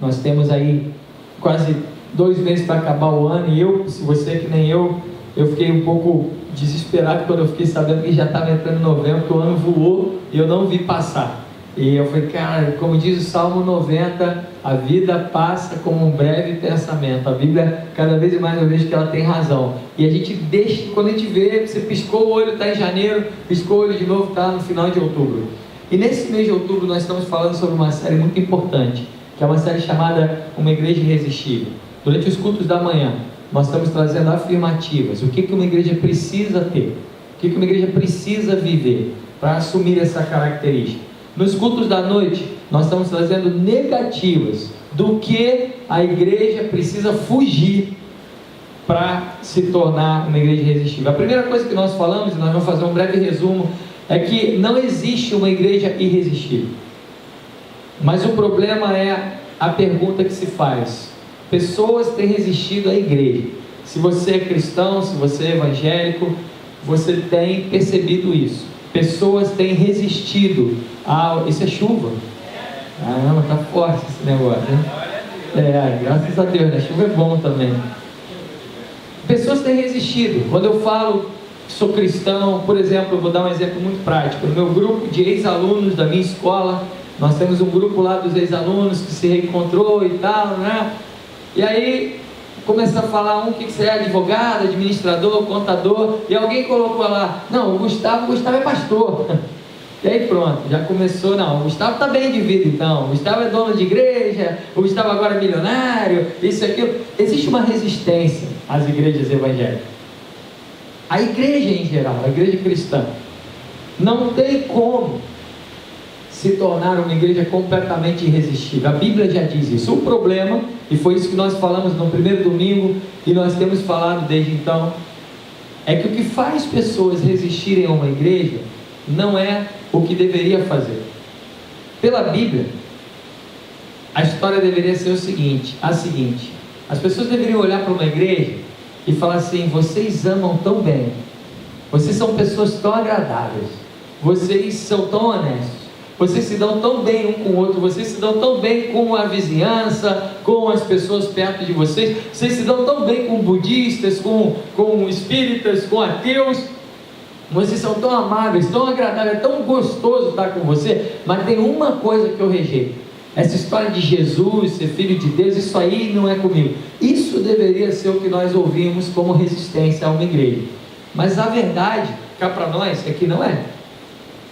Nós temos aí quase 2 meses para acabar o ano, e se você que nem eu fiquei um pouco desesperado quando eu fiquei sabendo que já estava entrando em novembro, que o ano voou e eu não vi passar. E eu falei, cara, como diz o Salmo 90, a vida passa como um breve pensamento. A Bíblia, cada vez mais eu vejo que ela tem razão. E a gente deixa, quando a gente vê, você piscou o olho, está em janeiro, piscou o olho de novo, está no final de outubro. E nesse mês de outubro nós estamos falando sobre uma série muito importante, que é uma série chamada Uma Igreja Irresistível. Durante os cultos da manhã, nós estamos trazendo afirmativas. O que uma igreja precisa ter? O que uma igreja precisa viver para assumir essa característica? Nos cultos da noite, nós estamos trazendo negativas do que a igreja precisa fugir para se tornar uma igreja irresistível. A primeira coisa que nós falamos, e nós vamos fazer um breve resumo, é que não existe uma igreja irresistível. Mas o problema é a pergunta que se faz. Pessoas têm resistido à igreja. Se você é cristão, se você é evangélico, você tem percebido isso. Pessoas têm resistido a... Isso é chuva? Caramba, tá forte esse negócio, né? Graças a Deus, né? Chuva é bom também. Pessoas têm resistido. Quando eu falo que sou cristão, por exemplo, eu vou dar um exemplo muito prático. No meu grupo de ex-alunos da minha escola, nós temos um grupo lá dos ex-alunos que se reencontrou e tal, né? E aí começa a falar que você é advogado, administrador, contador, e alguém colocou lá, não, o Gustavo é pastor. E aí pronto, já começou, não, o Gustavo está bem de vida então, o Gustavo é dono de igreja, o Gustavo agora é milionário, isso e aquilo. Existe uma resistência às igrejas evangélicas. A igreja em geral, a igreja cristã, não tem como se tornar uma igreja completamente irresistível. A Bíblia já diz isso. O problema, e foi isso que nós falamos no primeiro domingo, e nós temos falado desde então, é que o que faz pessoas resistirem a uma igreja não é o que deveria fazer. Pela Bíblia, a história deveria ser a seguinte: as pessoas deveriam olhar para uma igreja e falar assim: vocês amam tão bem, vocês são pessoas tão agradáveis, vocês são tão honestos, vocês se dão tão bem um com o outro, vocês se dão tão bem com a vizinhança, com as pessoas perto de vocês, vocês se dão tão bem com budistas, com espíritas, com ateus, vocês são tão amáveis, tão agradáveis, é tão gostoso estar com você. Mas tem uma coisa que eu rejeito: essa história de Jesus ser filho de Deus, isso aí não é comigo. Isso deveria ser o que nós ouvimos como resistência a uma igreja. Mas a verdade, cá para nós, é que não é.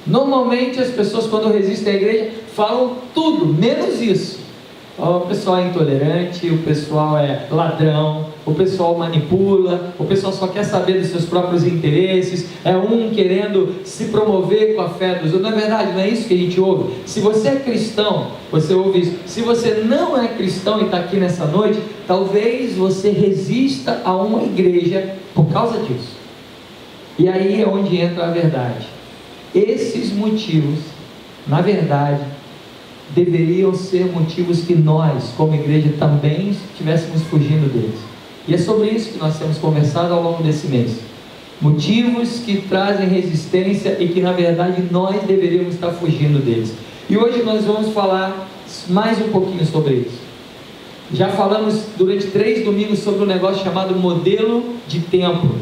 Normalmente as pessoas, quando resistem à igreja, falam tudo, menos isso. O pessoal é intolerante, o pessoal é ladrão, o pessoal manipula, o pessoal só quer saber dos seus próprios interesses, é um querendo se promover com a fé dos outros. Não é verdade? Não é isso que a gente ouve? Se você é cristão, você ouve isso. Se você não é cristão e está aqui nessa noite, talvez você resista a uma igreja por causa disso. E aí é onde entra a verdade. Esses motivos, na verdade, deveriam ser motivos que nós, como igreja, também estivéssemos fugindo deles. E é sobre isso que nós temos conversado ao longo desse mês. Motivos que trazem resistência e que, na verdade, nós deveríamos estar fugindo deles. E hoje nós vamos falar mais um pouquinho sobre isso. Já falamos durante 3 domingos sobre um negócio chamado modelo de templo.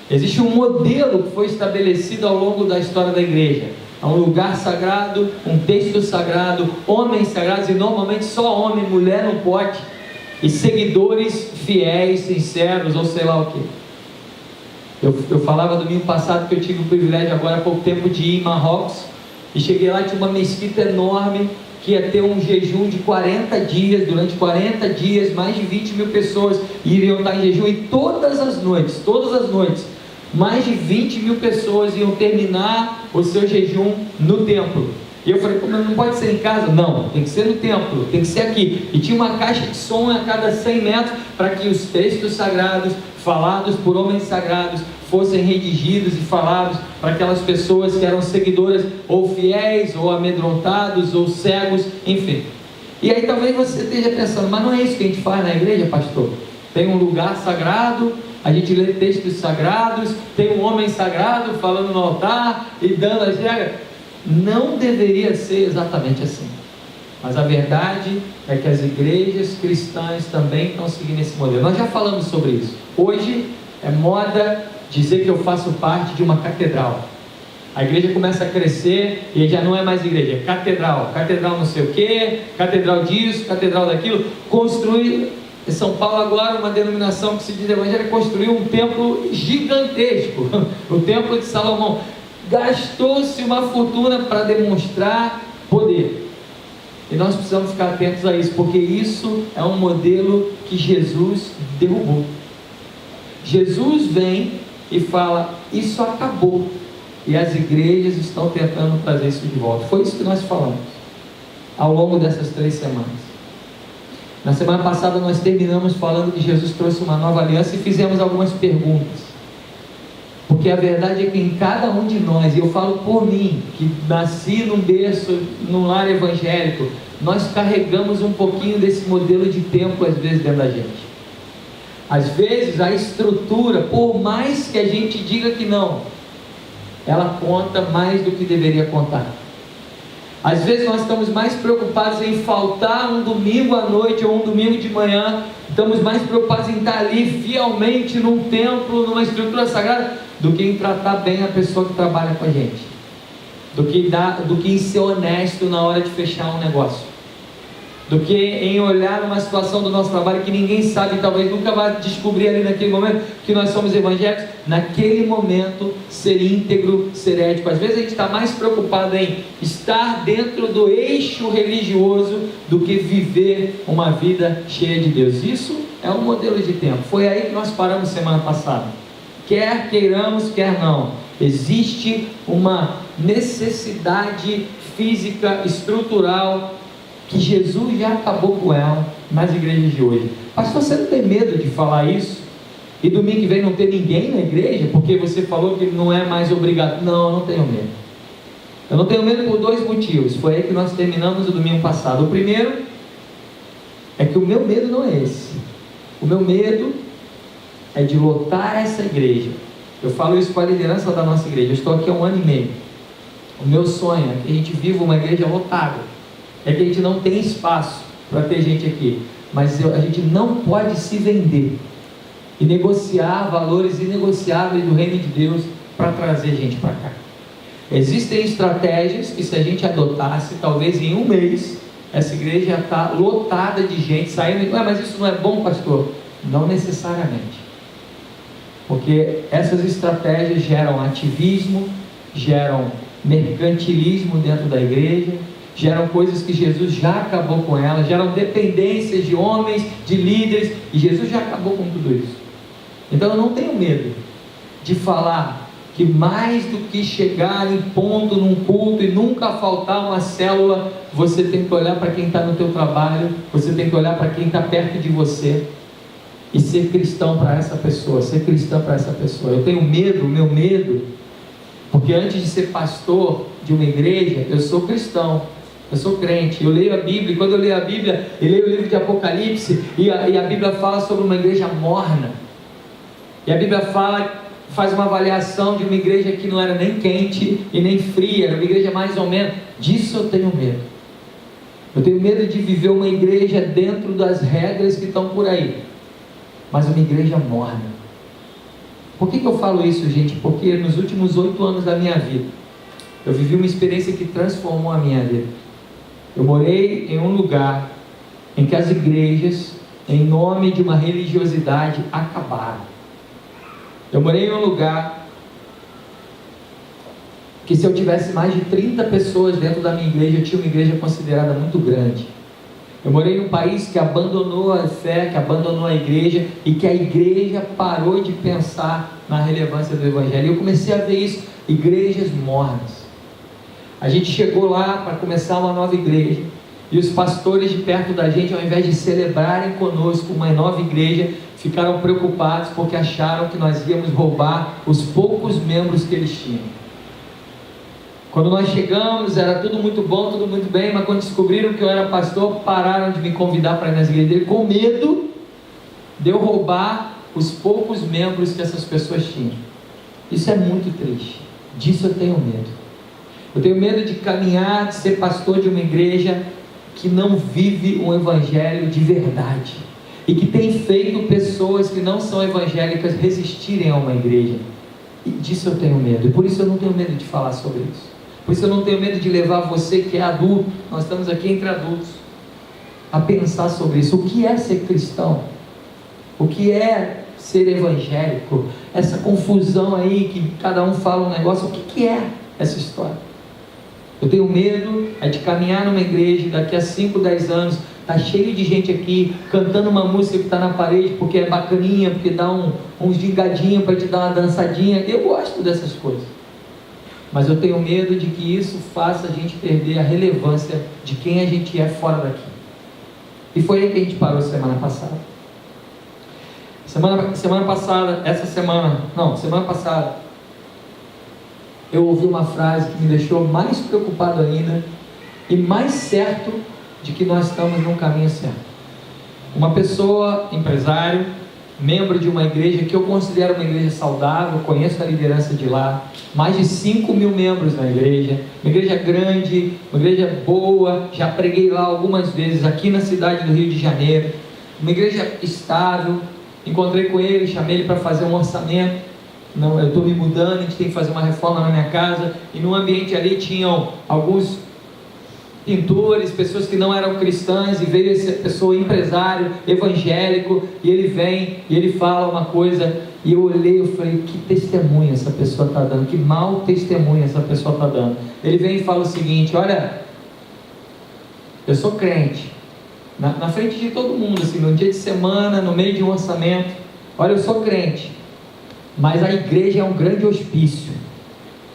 Existe um modelo que foi estabelecido ao longo da história da igreja. Há um lugar sagrado, um texto sagrado, homens sagrados, e normalmente só homem, mulher não pode, e seguidores fiéis, sinceros, ou sei lá o que. Eu falava domingo passado que eu tive o privilégio agora há pouco tempo de ir em Marrocos, e cheguei lá e tinha uma mesquita enorme, que ia ter um jejum de 40 dias, durante 40 dias, mais de 20 mil pessoas iriam estar em jejum, e todas as noites, mais de 20 mil pessoas iam terminar o seu jejum no templo. E eu falei, como não pode ser em casa? Não, tem que ser no templo, tem que ser aqui. E tinha uma caixa de som a cada 100 metros, para que os textos sagrados, falados por homens sagrados, fossem redigidos e falados para aquelas pessoas que eram seguidoras, ou fiéis, ou amedrontados, ou cegos, enfim. E aí talvez você esteja pensando, mas não é isso que a gente faz na igreja, pastor? Tem um lugar sagrado, a gente lê textos sagrados, tem um homem sagrado falando no altar e dando as regras. Não deveria ser exatamente assim. Mas a verdade é que as igrejas cristãs também estão seguindo esse modelo. Nós já falamos sobre isso. Hoje é moda dizer que eu faço parte de uma catedral. A igreja começa a crescer e já não é mais igreja, é catedral. Catedral não sei o que, catedral disso, catedral daquilo. Construir, em São Paulo agora, uma denominação que se diz evangélica, construiu um templo gigantesco, o templo de Salomão. Gastou-se uma fortuna para demonstrar poder. E nós precisamos ficar atentos a isso, porque isso é um modelo que Jesus derrubou. Jesus vem e fala, isso acabou. E as igrejas estão tentando trazer isso de volta. Foi isso que nós falamos ao longo dessas 3 semanas. Na semana passada nós terminamos falando que Jesus trouxe uma nova aliança e fizemos algumas perguntas. Porque a verdade é que em cada um de nós, e eu falo por mim, que nasci num berço, num lar evangélico, nós carregamos um pouquinho desse modelo de templo às vezes dentro da gente. Às vezes a estrutura, por mais que a gente diga que não, ela conta mais do que deveria contar. Às vezes nós estamos mais preocupados em faltar um domingo à noite ou um domingo de manhã, estamos mais preocupados em estar ali fielmente num templo, numa estrutura sagrada, do que em tratar bem a pessoa que trabalha com a gente, do que em ser honesto na hora de fechar um negócio, do que em olhar uma situação do nosso trabalho que ninguém sabe, talvez nunca vai descobrir ali naquele momento que nós somos evangélicos, naquele momento ser íntegro, ser ético. Às vezes a gente está mais preocupado em estar dentro do eixo religioso do que viver uma vida cheia de Deus. Isso é um modelo de tempo. Foi aí que nós paramos semana passada. Quer queiramos, quer não, existe uma necessidade física, estrutural, que Jesus já acabou com ela nas igrejas de hoje. Pastor, você não tem medo de falar isso? E domingo que vem não ter ninguém na igreja? Porque você falou que não é mais obrigado. Não, eu não tenho medo. Eu não tenho medo por 2 motivos. Foi aí que nós terminamos o domingo passado. O primeiro é que o meu medo não é esse. O meu medo é de lotar essa igreja. Eu falo isso com a liderança da nossa igreja. Eu estou aqui há 1 ano e meio. O meu sonho é que a gente viva uma igreja lotada. É que a gente não tem espaço para ter gente aqui, mas a gente não pode se vender e negociar valores inegociáveis do reino de Deus para trazer gente para cá. Existem estratégias que, se a gente adotasse, talvez em 1 mês essa igreja já está lotada de gente saindo. Mas isso não é bom, pastor? Não necessariamente, porque essas estratégias geram ativismo, geram mercantilismo dentro da igreja, geram coisas que Jesus já acabou com elas, geram dependências de homens, de líderes, e Jesus já acabou com tudo isso. Então eu não tenho medo de falar que mais do que chegar em ponto num culto e nunca faltar uma célula, você tem que olhar para quem está no teu trabalho, você tem que olhar para quem está perto de você e ser cristão para essa pessoa, ser cristã para essa pessoa. Eu tenho medo, o meu medo, porque antes de ser pastor de uma igreja, eu sou cristão. Eu sou crente, eu leio a Bíblia, e quando eu leio a Bíblia, eu leio o livro de Apocalipse, e a Bíblia fala sobre uma igreja morna, e a Bíblia faz uma avaliação de uma igreja que não era nem quente e nem fria, era uma igreja mais ou menos. Disso eu tenho medo. Eu tenho medo de viver uma igreja dentro das regras que estão por aí, mas uma igreja morna. Por que eu falo isso, gente? Porque nos últimos 8 anos da minha vida, eu vivi uma experiência que transformou a minha vida. Eu morei em um lugar em que as igrejas, em nome de uma religiosidade, acabaram. Eu morei em um lugar que, se eu tivesse mais de 30 pessoas dentro da minha igreja, eu tinha uma igreja considerada muito grande. Eu morei em um país que abandonou a fé, que abandonou a igreja, e que a igreja parou de pensar na relevância do evangelho. E eu comecei a ver isso, igrejas mornas. A gente chegou lá para começar uma nova igreja, e os pastores de perto da gente, ao invés de celebrarem conosco uma nova igreja, ficaram preocupados porque acharam que nós íamos roubar os poucos membros que eles tinham. Quando nós chegamos, era tudo muito bom, tudo muito bem, mas quando descobriram que eu era pastor, pararam de me convidar para ir nas igrejas dele, com medo de eu roubar os poucos membros que essas pessoas tinham. Isso é muito triste. Disso eu tenho medo. Eu tenho medo de caminhar, de ser pastor de uma igreja que não vive um evangelho de verdade e que tem feito pessoas que não são evangélicas resistirem a uma igreja. E disso eu tenho medo, e por isso eu não tenho medo de falar sobre isso. Por isso eu não tenho medo de levar você que é adulto, nós estamos aqui entre adultos, a pensar sobre isso. O que é ser cristão? O que é ser evangélico? Essa confusão aí que cada um fala um negócio, o que é essa história? Eu tenho medo de caminhar numa igreja daqui a 5, 10 anos, está cheio de gente aqui cantando uma música que está na parede porque é bacaninha, porque dá uns gingadinhos para te dar uma dançadinha. Eu gosto dessas coisas, mas eu tenho medo de que isso faça a gente perder a relevância de quem a gente é fora daqui. E foi aí que a gente parou semana passada. Semana passada, eu ouvi uma frase que me deixou mais preocupado ainda e mais certo de que nós estamos num caminho certo. Uma pessoa, empresário, membro de uma igreja que eu considero uma igreja saudável, conheço a liderança de lá, mais de 5 mil membros na igreja, uma igreja grande, uma igreja boa, já preguei lá algumas vezes, aqui na cidade do Rio de Janeiro, uma igreja estável. Encontrei com ele, chamei ele para fazer um orçamento. Não, eu estou me mudando, a gente tem que fazer uma reforma na minha casa, e no ambiente ali tinham alguns pintores, pessoas que não eram cristãs, e veio essa pessoa, empresário, evangélico, e ele vem, e ele fala uma coisa, e eu olhei, eu falei, que testemunho essa pessoa está dando, que mau testemunho essa pessoa está dando. Ele vem e fala o seguinte: olha, eu sou crente, na frente de todo mundo, assim, no dia de semana, no meio de um orçamento, olha, eu sou crente, mas a igreja é um grande hospício.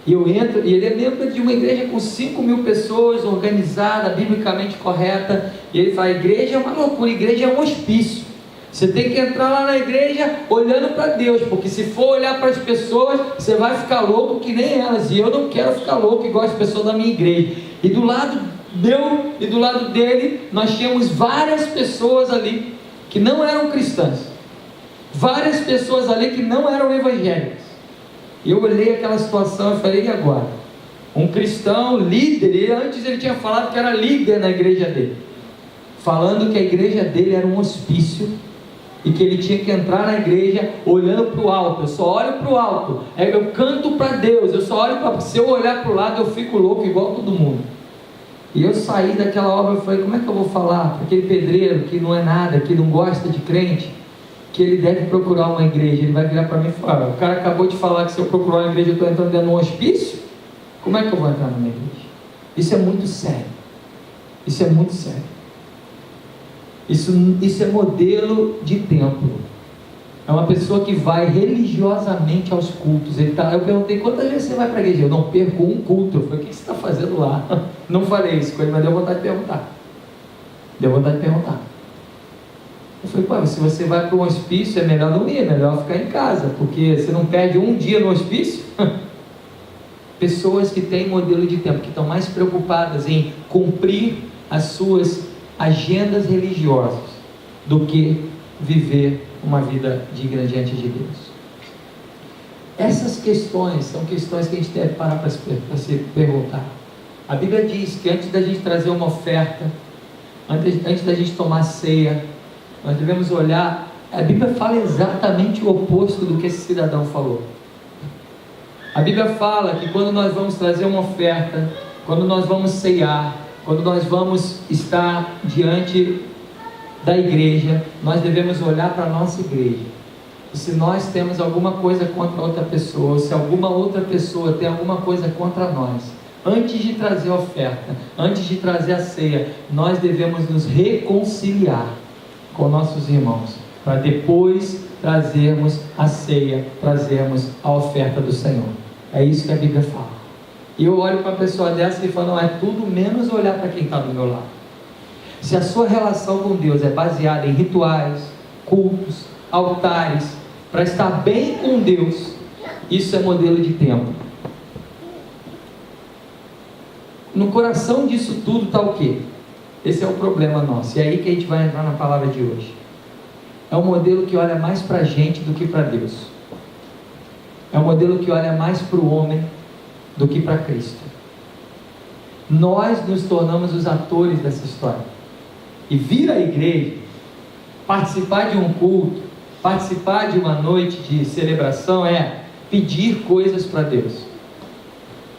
E eu entro, e ele é membro de uma igreja com 5 mil pessoas, organizada, biblicamente correta, e ele fala, a igreja é uma loucura, a igreja é um hospício. Você tem que entrar lá na igreja olhando para Deus, porque se for olhar para as pessoas, você vai ficar louco que nem elas, e eu não quero ficar louco igual as pessoas da minha igreja. E do lado meu e do lado dele, nós tínhamos várias pessoas ali que não eram cristãs, várias pessoas ali que não eram evangélicas. E eu olhei aquela situação e falei, e agora? Um cristão líder, antes ele tinha falado que era líder na igreja dele, falando que a igreja dele era um hospício, e que ele tinha que entrar na igreja olhando para o alto. Eu só olho para o alto, eu canto para Deus, eu só olho para... Se eu olhar para o lado, eu fico louco igual todo mundo. E eu saí daquela obra e falei, como é que eu vou falar para aquele pedreiro que não é nada, que não gosta de crente, que ele deve procurar uma igreja? Ele vai virar para mim e falar, o cara acabou de falar que se eu procurar uma igreja eu estou entrando dentro de um hospício? Como é que eu vou entrar numa igreja? Isso é muito sério. Isso é muito sério. Isso é modelo de templo. É uma pessoa que vai religiosamente aos cultos. Eu perguntei, quantas vezes você vai para a igreja? Eu não perco um culto. Eu falei, o que você está fazendo lá? Não falei isso com ele, mas deu vontade de perguntar. Eu falei, pô, se você vai para um hospício, é melhor não ir, é melhor ficar em casa, porque você não perde um dia no hospício. Pessoas que têm modelo de tempo, que estão mais preocupadas em cumprir as suas agendas religiosas do que viver uma vida digna diante de Deus. Essas questões são questões que a gente deve parar para se perguntar. A Bíblia diz que antes da gente trazer uma oferta, antes da gente tomar ceia, nós devemos olhar. A Bíblia fala exatamente o oposto do que esse cidadão falou. A Bíblia fala que quando nós vamos trazer uma oferta, quando nós vamos ceiar, quando nós vamos estar diante da igreja, nós devemos olhar para a nossa igreja. E se nós temos alguma coisa contra outra pessoa, ou se alguma outra pessoa tem alguma coisa contra nós, antes de trazer a oferta, antes de trazer a ceia, nós devemos nos reconciliar com nossos irmãos, para depois trazermos a ceia, trazermos a oferta do Senhor. É isso que a Bíblia fala. E eu olho para uma pessoa dessa e falo, não, é tudo menos olhar para quem está do meu lado. Se a sua relação com Deus é baseada em rituais, cultos, altares, para estar bem com Deus, isso é modelo de templo. No coração disso tudo está o quê? Esse é o problema nosso, e é aí que a gente vai entrar na palavra de hoje. É um modelo que olha mais para a gente do que para Deus. É um modelo que olha mais para o homem do que para Cristo. Nós nos tornamos os atores dessa história. E vir à igreja, participar de um culto, participar de uma noite de celebração é pedir coisas para Deus.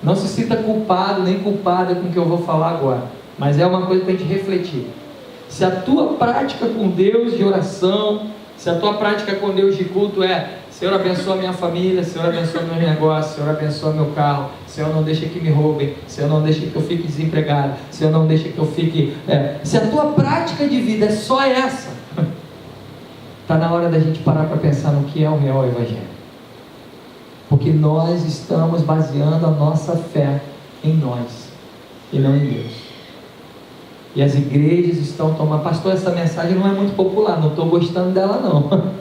Não se sinta culpado nem culpada com o que eu vou falar agora, mas é uma coisa para a gente refletir. Se a tua prática com Deus de oração, se a tua prática com Deus de culto é: Senhor, abençoa minha família, Senhor, abençoa meu negócio, Senhor, abençoa meu carro, Senhor, não deixa que me roubem, Senhor, não deixa que eu fique desempregado, Senhor, não deixa que eu fique... Se a tua prática de vida é só essa, está na hora da gente parar para pensar no que é o real evangelho. Porque nós estamos baseando a nossa fé em nós e não em Deus. E as igrejas estão tomando... Pastor, essa mensagem não é muito popular, não estou gostando dela não.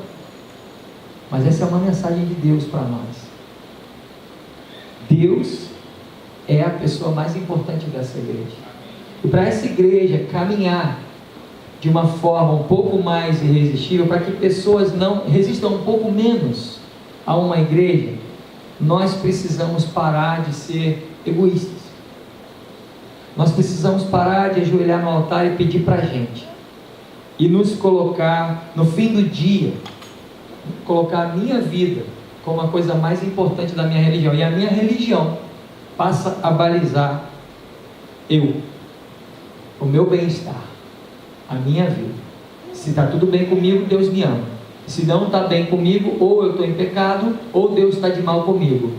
Mas essa é uma mensagem de Deus para nós. Deus é a pessoa mais importante dessa igreja. E para essa igreja caminhar de uma forma um pouco mais irresistível, para que pessoas não resistam um pouco menos a uma igreja, nós precisamos parar de ser egoístas. Nós precisamos parar de ajoelhar no altar e pedir para a gente, e nos colocar no fim do dia, colocar a minha vida como a coisa mais importante da minha religião, e a minha religião passa a balizar o meu bem-estar, a minha vida. Se está tudo bem comigo, Deus me ama. Se não está bem comigo, ou eu estou em pecado, ou Deus está de mal comigo.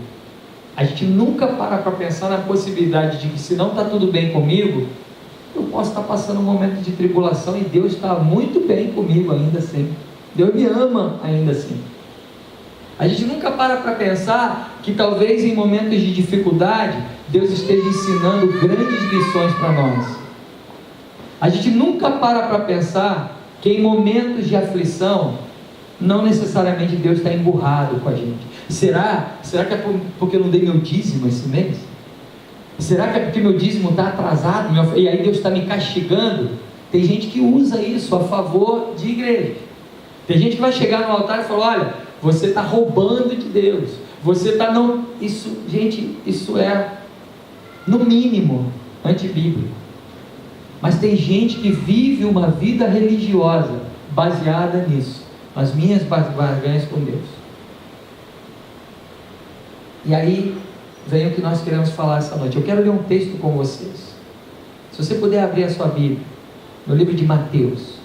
A gente nunca para pensar na possibilidade de que, se não está tudo bem comigo, eu posso estar passando um momento de tribulação e Deus está muito bem comigo ainda assim. Deus me ama ainda assim. A gente nunca para pensar que talvez em momentos de dificuldade Deus esteja ensinando grandes lições para nós. A gente nunca para pensar que em momentos de aflição não necessariamente Deus está emburrado com a gente. Será que é porque eu não dei meu dízimo esse mês? Será que é porque meu dízimo está atrasado e aí Deus está me castigando? Tem gente que usa isso a favor de igreja. Tem gente que vai chegar no altar e falar: olha, você está roubando de Deus, você está não... Isso é no mínimo antibíblico. Mas tem gente que vive uma vida religiosa baseada nisso, as minhas barganhas com Deus. E aí vem o que nós queremos falar essa noite. Eu quero ler um texto com vocês. Se você puder abrir a sua Bíblia no livro de Mateus,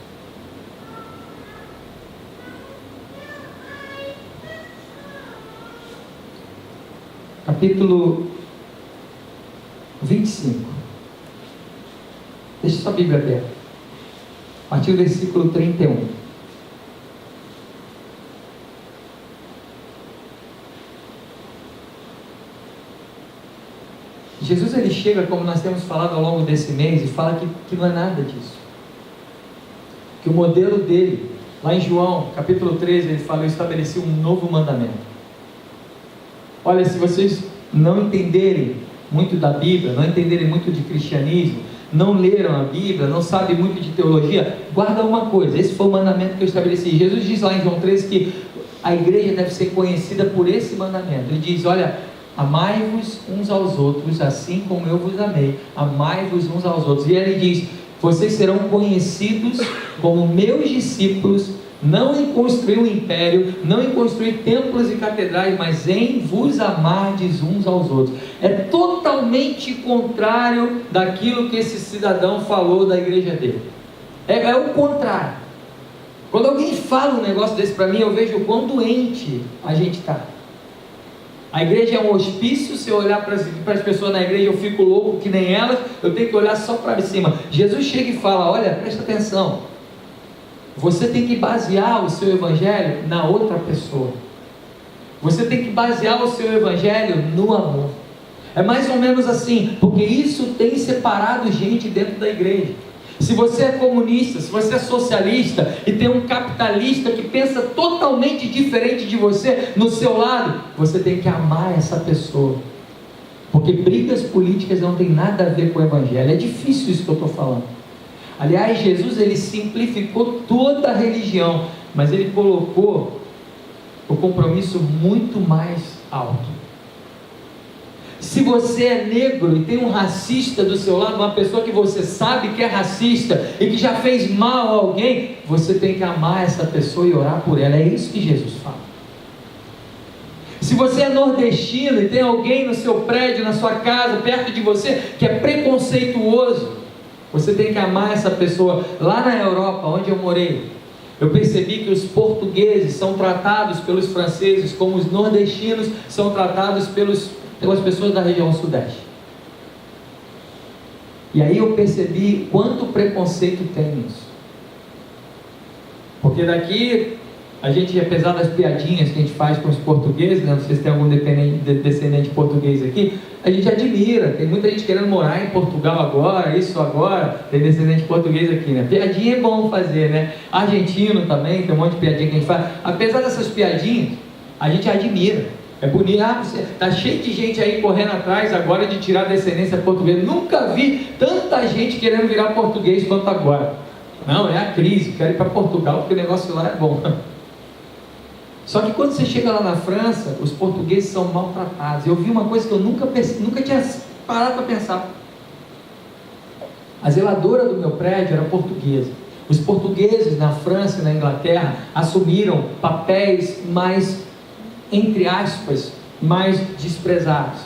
capítulo 25. Deixa sua Bíblia aberta. A partir do versículo 31. Jesus, ele chega, como nós temos falado ao longo desse mês, e fala que não é nada disso. Que o modelo dele, lá em João, capítulo 13, ele fala: eu estabeleci um novo mandamento. Olha, se vocês não entenderem muito da Bíblia, não entenderem muito de cristianismo, não leram a Bíblia, não sabem muito de teologia, guarda uma coisa: esse foi o mandamento que eu estabeleci. Jesus diz lá em João 13 que a igreja deve ser conhecida por esse mandamento. Ele diz: olha, amai-vos uns aos outros, assim como eu vos amei, amai-vos uns aos outros. E ele diz: vocês serão conhecidos como meus discípulos, não em construir um império, não em construir templos e catedrais, mas em vos amardes uns aos outros. É totalmente contrário daquilo que esse cidadão falou da igreja dele. É o contrário. Quando alguém fala um negócio desse para mim, eu vejo o quão doente a gente está. A igreja é um hospício. Se eu olhar para as pessoas na igreja, eu fico louco que nem elas, eu tenho que olhar só para cima. Jesus chega e fala: olha, presta atenção, você tem que basear o seu evangelho na outra pessoa, você tem que basear o seu evangelho no amor. É mais ou menos assim, porque isso tem separado gente dentro da igreja. Se você é comunista, se você é socialista e tem um capitalista que pensa totalmente diferente de você no seu lado, você tem que amar essa pessoa, porque brigas políticas não tem nada a ver com o evangelho. É difícil isso que eu estou falando. Aliás, Jesus, ele simplificou toda a religião, mas ele colocou o compromisso muito mais alto. Se você é negro e tem um racista do seu lado, uma pessoa que você sabe que é racista e que já fez mal a alguém, você tem que amar essa pessoa e orar por ela. É isso que Jesus fala. Se você é nordestino e tem alguém no seu prédio, na sua casa, perto de você, que é preconceituoso, você tem que amar essa pessoa. Lá na Europa, onde eu morei, eu percebi que os portugueses são tratados pelos franceses como os nordestinos são tratados pelas pessoas da região sudeste. E aí eu percebi quanto preconceito tem nisso. Porque daqui, a gente, apesar das piadinhas que a gente faz com os portugueses, né? Não sei se tem algum descendente português aqui, a gente admira. Tem muita gente querendo morar em Portugal agora, isso agora, tem descendente português aqui, né? Piadinha é bom fazer, né? Argentino também, tem um monte de piadinha que a gente faz. Apesar dessas piadinhas, a gente admira. É bonito. Tá cheio de gente aí correndo atrás agora de tirar a descendência portuguesa. Nunca vi tanta gente querendo virar português quanto agora. Não, é a crise, quero ir para Portugal porque o negócio lá é bom. Só que quando você chega lá na França, os portugueses são maltratados. Eu vi uma coisa que eu nunca tinha parado para pensar. A zeladora do meu prédio era portuguesa. Os portugueses na França e na Inglaterra assumiram papéis mais, entre aspas, mais desprezados.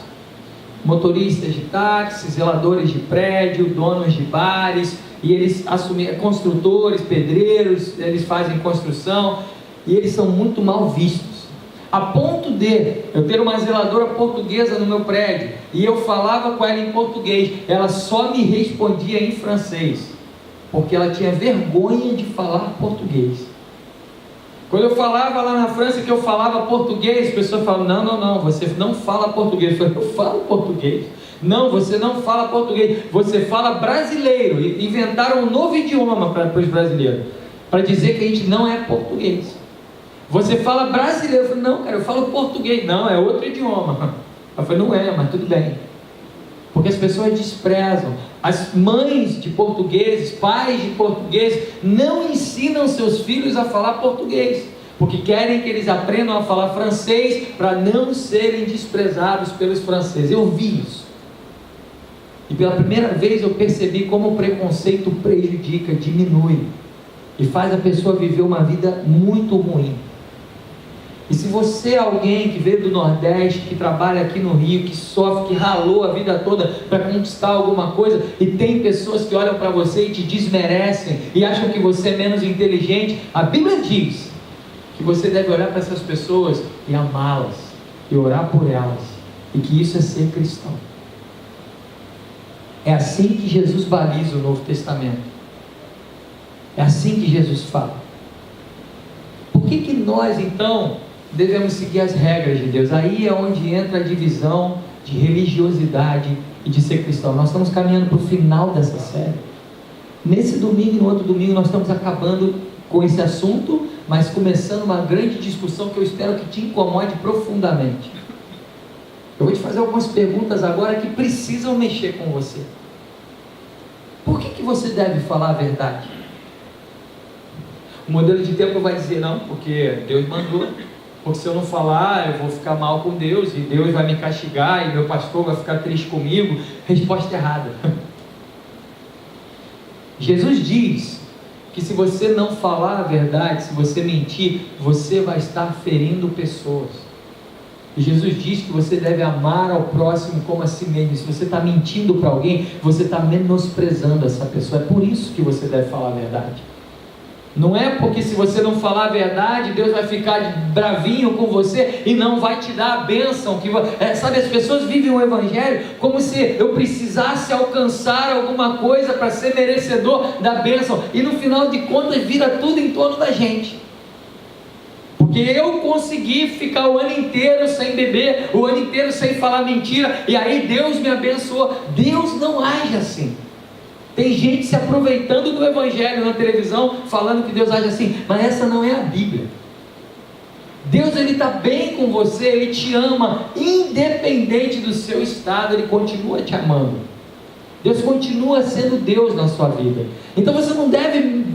Motoristas de táxi, zeladores de prédio, donos de bares, e eles assumiram, construtores, pedreiros, eles fazem construção, e eles são muito mal vistos, a ponto de eu ter uma zeladora portuguesa no meu prédio, e eu falava com ela em português, ela só me respondia em francês, porque ela tinha vergonha de falar português. Quando eu falava lá na França que eu falava português, as pessoas falavam, não, você não fala português. Eu falei, eu falo português. Não, você não fala português, você fala brasileiro. E inventaram um novo idioma para os brasileiros, para dizer que a gente não é português. Você fala brasileiro. Eu falei, não, cara, eu falo português. Não, é outro idioma. Eu falei, não é, mas tudo bem. Porque as pessoas desprezam. As mães de portugueses, pais de portugueses, não ensinam seus filhos a falar português, porque querem que eles aprendam a falar francês, para não serem desprezados pelos franceses. Eu vi isso. E pela primeira vez eu percebi como o preconceito prejudica, diminui, e faz a pessoa viver uma vida muito ruim. E se você é alguém que veio do Nordeste, que trabalha aqui no Rio, que sofre, que ralou a vida toda para conquistar alguma coisa, e tem pessoas que olham para você e te desmerecem, e acham que você é menos inteligente, a Bíblia diz que você deve olhar para essas pessoas e amá-las, e orar por elas, e que isso é ser cristão. É assim que Jesus baliza o Novo Testamento. É assim que Jesus fala. Por que nós então devemos seguir as regras de Deus? Aí é onde entra a divisão de religiosidade e de ser cristão. Nós estamos caminhando para o final dessa série. Nesse domingo e no outro domingo nós estamos acabando com esse assunto, mas começando uma grande discussão que eu espero que te incomode profundamente. Eu vou te fazer algumas perguntas agora que precisam mexer com você. Por que você deve falar a verdade? O modelo de tempo vai dizer, não, porque Deus mandou, porque se eu não falar, eu vou ficar mal com Deus, e Deus vai me castigar, e meu pastor vai ficar triste comigo. Resposta errada. Jesus diz que se você não falar a verdade, se você mentir, você vai estar ferindo pessoas. E Jesus diz que você deve amar ao próximo como a si mesmo. E se você está mentindo para alguém, você está menosprezando essa pessoa. É por isso que você deve falar a verdade. Não é porque se você não falar a verdade, Deus vai ficar bravinho com você e não vai te dar a bênção. Sabe, as pessoas vivem o Evangelho como se eu precisasse alcançar alguma coisa para ser merecedor da bênção. E no final de contas vira tudo em torno da gente. Porque eu consegui ficar o ano inteiro sem beber, o ano inteiro sem falar mentira, e aí Deus me abençoou. Deus não age assim. Tem gente se aproveitando do Evangelho na televisão, falando que Deus age assim, mas essa não é a Bíblia. Deus, Ele está bem com você, Ele te ama, independente do seu estado, Ele continua te amando. Deus continua sendo Deus na sua vida. Então você não deve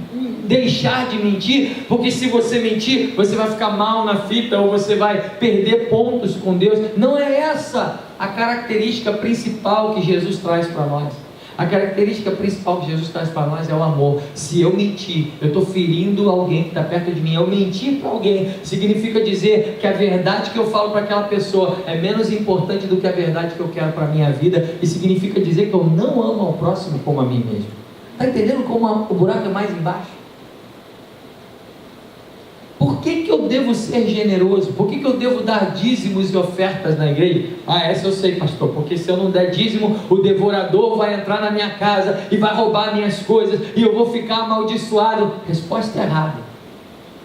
deixar de mentir, porque se você mentir, você vai ficar mal na fita, ou você vai perder pontos com Deus. Não é essa a característica principal que Jesus traz para nós. A característica principal que Jesus traz para nós é o amor. Se eu mentir, eu estou ferindo alguém que está perto de mim. Eu mentir para alguém significa dizer que a verdade que eu falo para aquela pessoa é menos importante do que a verdade que eu quero para a minha vida, e significa dizer que eu não amo ao próximo como a mim mesmo. Está entendendo como o buraco é mais embaixo? Por que eu devo ser generoso? Por que eu devo dar dízimos e ofertas na igreja? Essa eu sei, pastor, porque se eu não der dízimo, o devorador vai entrar na minha casa e vai roubar minhas coisas e eu vou ficar amaldiçoado. Resposta errada.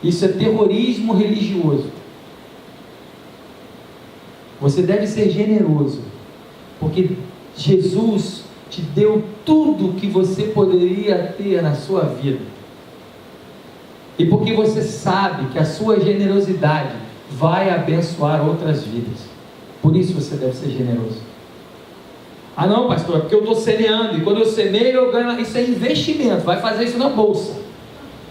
Isso é terrorismo religioso. Você deve ser generoso, porque Jesus te deu tudo que você poderia ter na sua vida. E porque você sabe que a sua generosidade vai abençoar outras vidas. Por isso você deve ser generoso. Não, pastor, é porque eu estou semeando, e quando eu semeio eu ganho. Isso é investimento, vai fazer isso na bolsa.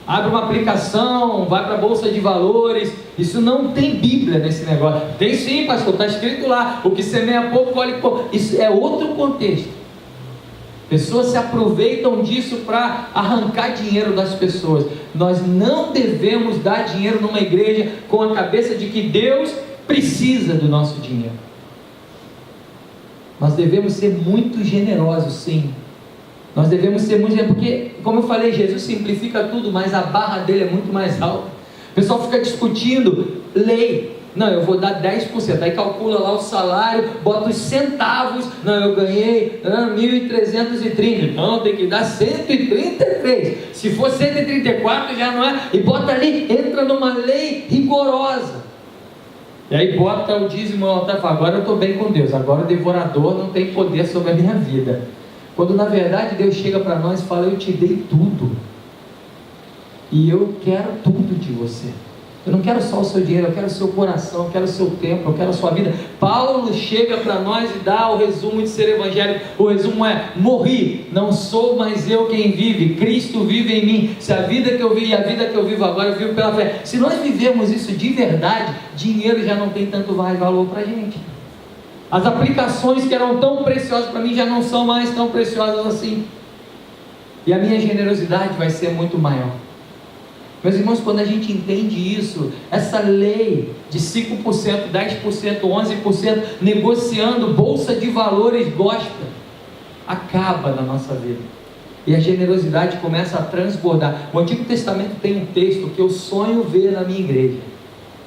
Abre uma aplicação, vai para a bolsa de valores. Isso não tem Bíblia nesse negócio. Tem sim, pastor, está escrito lá: o que semeia pouco, colhe pouco. Isso é outro contexto. Pessoas se aproveitam disso para arrancar dinheiro das pessoas. Nós não devemos dar dinheiro numa igreja com a cabeça de que Deus precisa do nosso dinheiro. Nós devemos ser muito generosos, sim. Nós devemos ser muito generosos, porque, como eu falei, Jesus simplifica tudo, mas a barra dele é muito mais alta. O pessoal fica discutindo lei. Não, eu vou dar 10%, aí calcula lá o salário, bota os centavos. Não, eu ganhei 1.330, não, tem que dar 133, se for 134 já não é, e bota ali, entra numa lei rigorosa, e aí bota o dízimo no altar e fala: agora eu estou bem com Deus, agora o devorador não tem poder sobre a minha vida, quando na verdade Deus chega para nós e fala: eu te dei tudo, e eu quero tudo de você. Eu não quero só o seu dinheiro, eu quero o seu coração, eu quero o seu tempo, eu quero a sua vida. Paulo chega para nós e dá o resumo de ser evangélico. O resumo é: morri, não sou mais eu quem vive, Cristo vive em mim. Se a vida que eu vivo e a vida que eu vivo agora, eu vivo pela fé. Se nós vivemos isso de verdade, dinheiro já não tem tanto valor para a gente. As aplicações que eram tão preciosas para mim já não são mais tão preciosas assim. E a minha generosidade vai ser muito maior. Meus irmãos, quando a gente entende isso, essa lei de 5%, 10%, 11%, negociando bolsa de valores gospel, acaba na nossa vida. E a generosidade começa a transbordar. O Antigo Testamento tem um texto que eu sonho ver na minha igreja.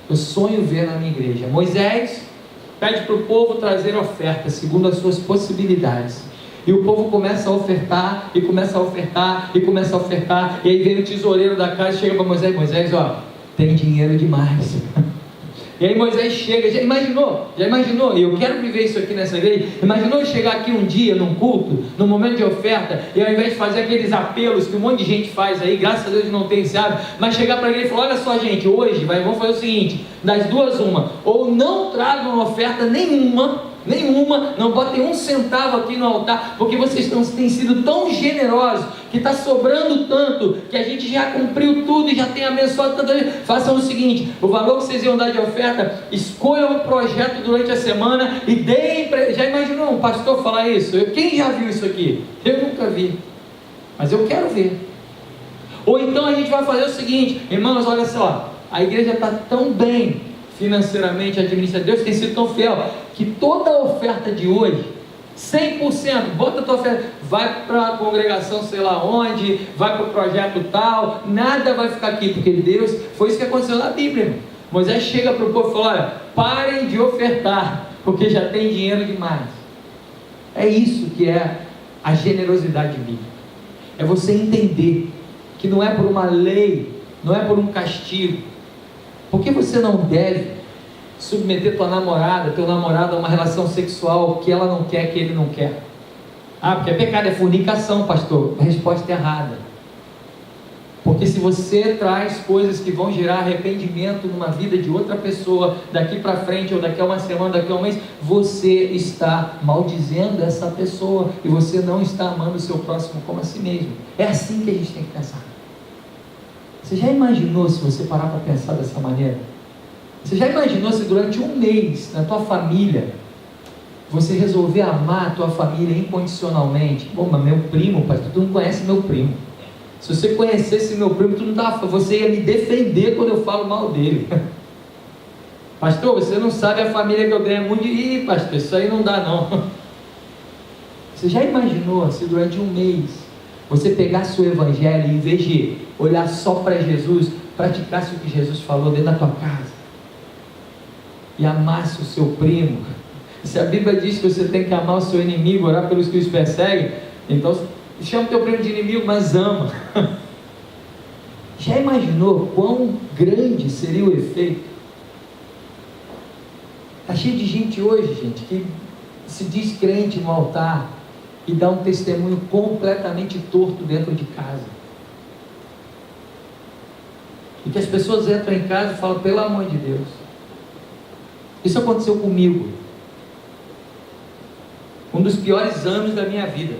Eu sonho ver na minha igreja. Moisés pede para o povo trazer ofertas segundo as suas possibilidades. E o povo começa a ofertar, e começa a ofertar, e começa a ofertar. E aí vem o tesoureiro da casa e chega para Moisés: Moisés, tem dinheiro demais. E aí Moisés chega, já imaginou? E eu quero viver isso aqui nessa igreja. Imaginou eu chegar aqui um dia, num culto, num momento de oferta, e ao invés de fazer aqueles apelos que um monte de gente faz aí, graças a Deus não tem esse hábito, mas chegar para a igreja e falar: olha só, gente, hoje vamos fazer o seguinte, das duas uma, ou não tragam oferta nenhuma, não botem um centavo aqui no altar, porque vocês têm sido tão generosos, que está sobrando tanto, que a gente já cumpriu tudo e já tem abençoado tanta gente. Façam o seguinte: o valor que vocês iam dar de oferta, escolham um projeto durante a semana e deem. Já imaginou um pastor falar isso? Quem já viu isso aqui? Eu nunca vi, mas eu quero ver. Ou então a gente vai fazer o seguinte: irmãos, olha só, a igreja está tão bem financeiramente, administra, Deus tem sido tão fiel, que toda a oferta de hoje, 100%, bota a tua oferta, vai para a congregação sei lá onde, vai para o projeto tal, nada vai ficar aqui, porque Deus, foi isso que aconteceu na Bíblia, irmão. Moisés chega para o povo e fala: olha, parem de ofertar, porque já tem dinheiro demais. É isso que é a generosidade bíblica, é você entender que não é por uma lei, não é por um castigo. Porque você não deve submeter tua namorada, teu namorado a uma relação sexual que ela não quer, que ele não quer. Porque é pecado, é fornicação, pastor. A resposta é errada. Porque se você traz coisas que vão gerar arrependimento numa vida de outra pessoa, daqui para frente, ou daqui a uma semana, daqui a um mês, você está maldizendo essa pessoa, e você não está amando o seu próximo como a si mesmo. É assim que a gente tem que pensar. Você já imaginou, se você parar para pensar dessa maneira? Você já imaginou se durante um mês, na tua família, você resolver amar a tua família incondicionalmente. Pô, mas meu primo, pastor, tu não conhece meu primo. Se você conhecesse meu primo, você ia me defender quando eu falo mal dele. Pastor, você não sabe a família que eu tenho, é muito... Ih, pastor, isso aí não dá não. Você já imaginou se durante um mês você pegasse o evangelho e em vez de olhar só para Jesus, praticasse o que Jesus falou dentro da tua casa e amasse o seu primo? Se a Bíblia diz que você tem que amar o seu inimigo, orar pelos que os perseguem, então chama o teu primo de inimigo, mas ama. Já imaginou quão grande seria o efeito? Está cheio de gente hoje, gente, que se diz crente no altar e dá um testemunho completamente torto dentro de casa. E que as pessoas entram em casa e falam, pelo amor de Deus. Isso aconteceu comigo. Um dos piores anos da minha vida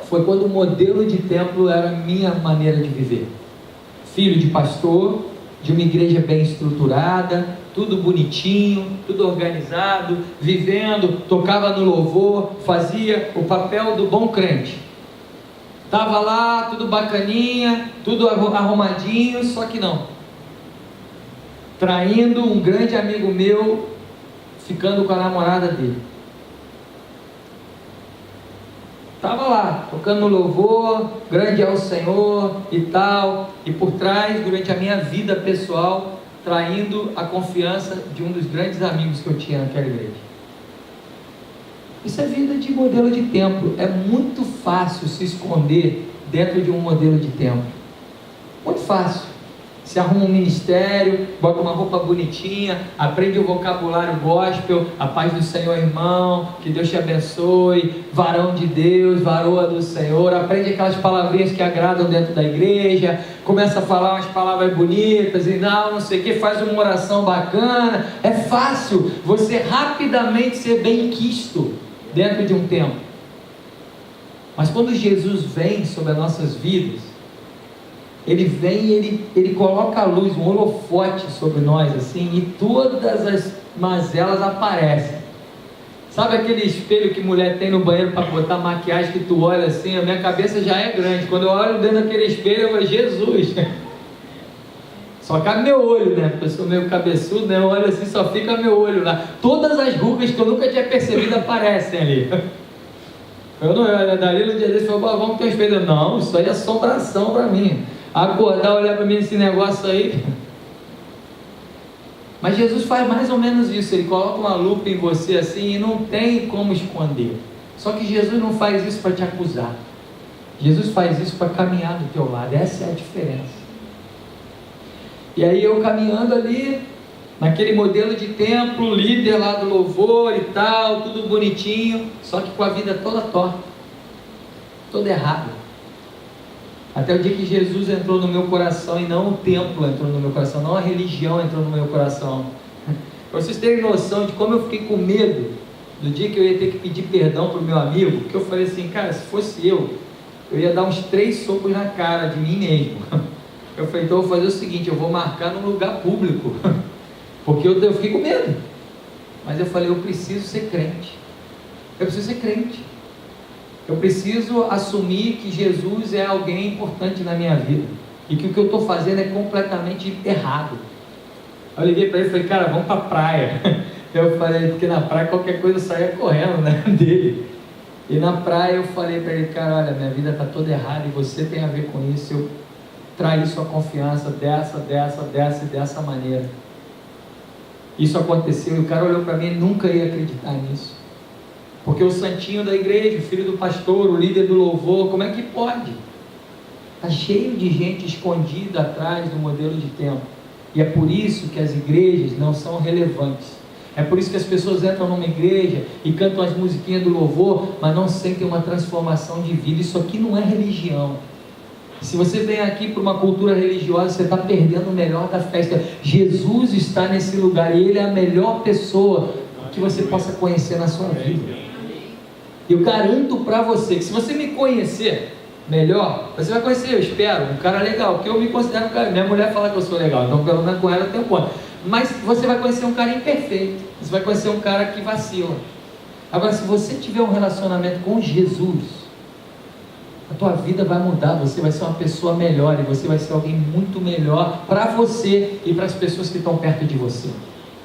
foi quando o modelo de templo era a minha maneira de viver. Filho de pastor, de uma igreja bem estruturada, tudo bonitinho, tudo organizado, vivendo, tocava no louvor, fazia o papel do bom crente. Estava lá, tudo bacaninha, tudo arrumadinho, só que não. Traindo um grande amigo meu, ficando com a namorada dele. Estava lá, tocando no louvor, grande é o Senhor e tal, e por trás, durante a minha vida pessoal, traindo a confiança de um dos grandes amigos que eu tinha naquela igreja. Isso é vida de modelo de templo. É muito fácil se esconder dentro de um modelo de templo. Muito fácil. Se arruma um ministério, bota uma roupa bonitinha, aprende o vocabulário gospel, a paz do Senhor, irmão, que Deus te abençoe, varão de Deus, varoa do Senhor, aprende aquelas palavrinhas que agradam dentro da igreja, começa a falar umas palavras bonitas e não sei o que, faz uma oração bacana. É fácil você rapidamente ser bem quisto dentro de um templo. Mas quando Jesus vem sobre as nossas vidas, Ele vem e ele coloca a luz, um holofote sobre nós assim, e todas as mazelas aparecem. Sabe aquele espelho que mulher tem no banheiro para botar maquiagem, que tu olha assim? A minha cabeça já é grande. Quando eu olho dentro daquele espelho, eu falo, Jesus! Só cabe meu olho, né? Porque eu sou meio cabeçudo, né? Eu olho assim, só fica meu olho lá. Todas as rugas que eu nunca tinha percebido aparecem ali. Eu não, a Dalila um dia desse falou, vamos ter um espelho. Não, isso aí é assombração para mim. Acordar, olhar para mim esse negócio aí. Mas Jesus faz mais ou menos isso. Ele coloca uma lupa em você assim e não tem como esconder. Só que Jesus não faz isso para te acusar. Jesus faz isso para caminhar do teu lado. Essa é a diferença. E aí eu caminhando ali, naquele modelo de templo, líder lá do louvor e tal, tudo bonitinho, só que com a vida toda torta, toda errada. Até o dia que Jesus entrou no meu coração, e não o templo entrou no meu coração, não a religião entrou no meu coração. Para vocês terem noção de como eu fiquei com medo do dia que eu ia ter que pedir perdão para o meu amigo, porque eu falei assim, cara, se fosse eu ia dar uns 3 socos na cara de mim mesmo. Eu falei, então eu vou fazer o seguinte, eu vou marcar num lugar público, porque eu fiquei com medo. Mas eu falei, eu preciso ser crente. Eu preciso ser crente. Eu preciso assumir que Jesus é alguém importante na minha vida e que o que eu estou fazendo é completamente errado. Eu liguei para ele e falei, cara, vamos para a praia. Eu falei, porque na praia qualquer coisa eu saía correndo, né, dele. E na praia eu falei para ele, cara, olha, minha vida está toda errada e você tem a ver com isso. Eu traí sua confiança dessa maneira. Isso aconteceu e o cara olhou para mim e nunca ia acreditar nisso. Porque o santinho da igreja, o filho do pastor, o líder do louvor, como é que pode? Está cheio de gente escondida atrás do modelo de templo. E é por isso que as igrejas não são relevantes. É por isso que as pessoas entram numa igreja e cantam as musiquinhas do louvor, mas não sentem uma transformação de vida. Isso aqui não é religião. Se você vem aqui para uma cultura religiosa, você está perdendo o melhor da festa. Jesus está nesse lugar e Ele é a melhor pessoa que você possa conhecer na sua vida. Eu garanto para você que se você me conhecer melhor, você vai conhecer, eu espero, um cara legal, porque eu me considero um cara, minha mulher fala que eu sou legal, então pelo menos com ela eu tenho conta. Mas você vai conhecer um cara imperfeito, você vai conhecer um cara que vacila. Agora, se você tiver um relacionamento com Jesus, a tua vida vai mudar, você vai ser uma pessoa melhor, e você vai ser alguém muito melhor para você e para as pessoas que estão perto de você.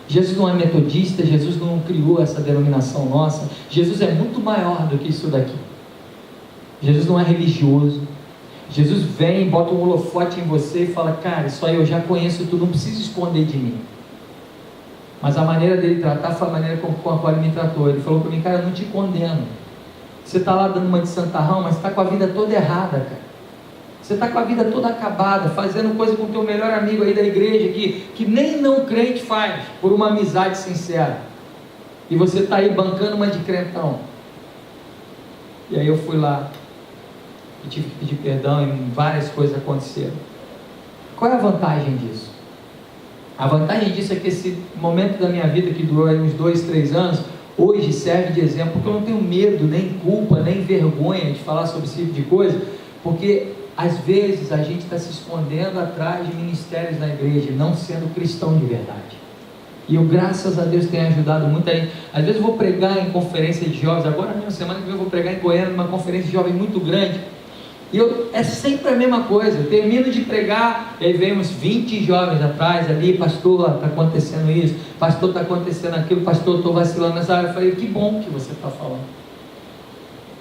Jesus não é metodista, Jesus não criou essa denominação nossa, Jesus é muito maior do que isso daqui. Jesus não é religioso. Jesus vem, bota um holofote em você e fala: cara, isso aí eu já conheço tudo, não preciso esconder de mim. Mas a maneira dele tratar foi a maneira com a qual ele me tratou. Ele falou para mim: cara, eu não te condeno. Você está lá dando uma de santarrão, mas está com a vida toda errada, cara. Você está com a vida toda acabada, fazendo coisa com o teu melhor amigo aí da igreja, que nem não crente faz, por uma amizade sincera. E você está aí bancando uma de crentão. E aí eu fui lá e tive que pedir perdão, e várias coisas aconteceram. Qual é a vantagem disso? A vantagem disso é que esse momento da minha vida, que durou aí uns 2, 3 anos, hoje serve de exemplo, porque eu não tenho medo, nem culpa, nem vergonha de falar sobre esse tipo de coisa, porque às vezes a gente está se escondendo atrás de ministérios na igreja, não sendo cristão de verdade. E eu, graças a Deus, tenho ajudado muita gente. Às vezes eu vou pregar em conferência de jovens, agora mesmo, semana que vem eu vou pregar em Goiânia, numa conferência de jovens muito grande, e é sempre a mesma coisa. Eu termino de pregar, e aí vem uns 20 jovens atrás ali: pastor, está acontecendo isso, pastor, está acontecendo aquilo, pastor, estou vacilando nessa área. Eu falei: que bom que você está falando,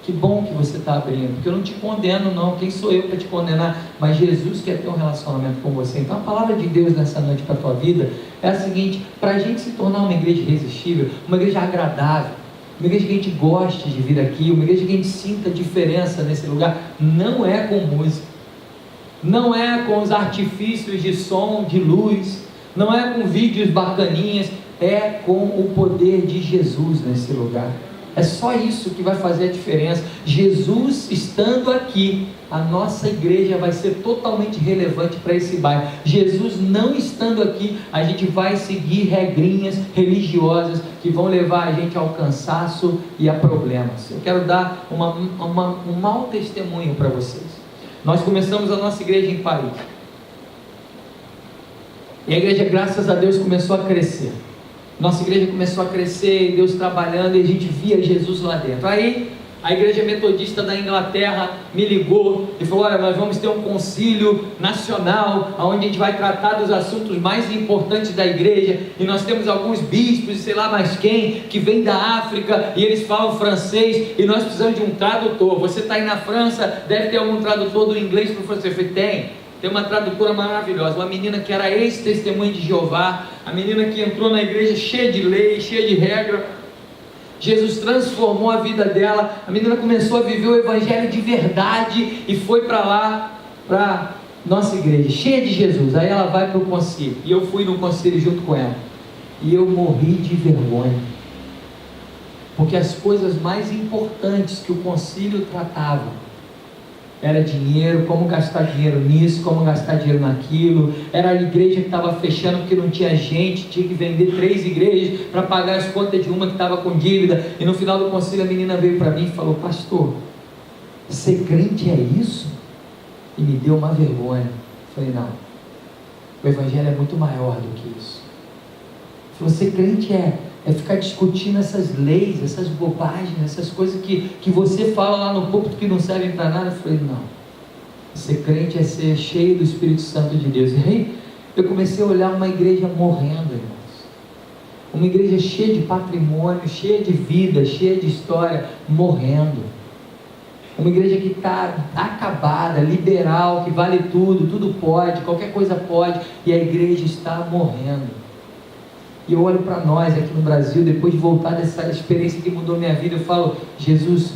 que bom que você está abrindo, porque eu não te condeno não, quem sou eu para te condenar? Mas Jesus quer ter um relacionamento com você. Então a palavra de Deus nessa noite para a tua vida é a seguinte: para a gente se tornar uma igreja irresistível, uma igreja agradável, uma igreja que a gente goste de vir aqui, uma igreja que a gente sinta diferença nesse lugar, não é com música, não é com os artifícios de som, de luz, não é com vídeos bacaninhas, é com o poder de Jesus nesse lugar. É só isso que vai fazer a diferença. Jesus estando aqui, a nossa igreja vai ser totalmente relevante para esse bairro. Jesus não estando aqui, a gente vai seguir regrinhas religiosas que vão levar a gente ao cansaço e a problemas. Eu quero dar um mau testemunho para vocês. Nós começamos a nossa igreja em Paris, e a igreja, graças a Deus, começou a crescer. Nossa igreja começou a crescer, e Deus trabalhando, e a gente via Jesus lá dentro. Aí a igreja metodista da Inglaterra me ligou e falou: olha, nós vamos ter um concílio nacional, onde a gente vai tratar dos assuntos mais importantes da igreja, e nós temos alguns bispos, sei lá mais quem, que vem da África, e eles falam francês, e nós precisamos de um tradutor. Você está aí na França, deve ter algum tradutor do inglês para o francês. Eu falei: tem uma tradutora maravilhosa, uma menina que era ex-testemunha de Jeová, a menina que entrou na igreja cheia de lei, cheia de regra. Jesus transformou a vida dela, a menina começou a viver o evangelho de verdade, e foi para lá, para nossa igreja, cheia de Jesus. Aí ela vai para o concílio, e eu fui no concílio junto com ela, e eu morri de vergonha, porque as coisas mais importantes que o concílio tratava era dinheiro, como gastar dinheiro nisso, como gastar dinheiro naquilo. Era a igreja que estava fechando porque não tinha gente, tinha que vender 3 igrejas para pagar as contas de uma que estava com dívida. E no final do concílio a menina veio para mim e falou: pastor, ser crente é isso? E me deu uma vergonha. Eu falei: não, o evangelho é muito maior do que isso. Ele falou: ser crente é ficar discutindo essas leis, essas bobagens, essas coisas que você fala lá no púlpito que não servem para nada. Eu falei: não, ser crente é ser cheio do Espírito Santo de Deus. E aí eu comecei a olhar uma igreja morrendo, irmãos, uma igreja cheia de patrimônio, cheia de vida, cheia de história, morrendo. Uma igreja que está acabada, liberal, que vale tudo, tudo pode, qualquer coisa pode, e a igreja está morrendo. E eu olho para nós aqui no Brasil, depois de voltar dessa experiência que mudou minha vida, eu falo: Jesus,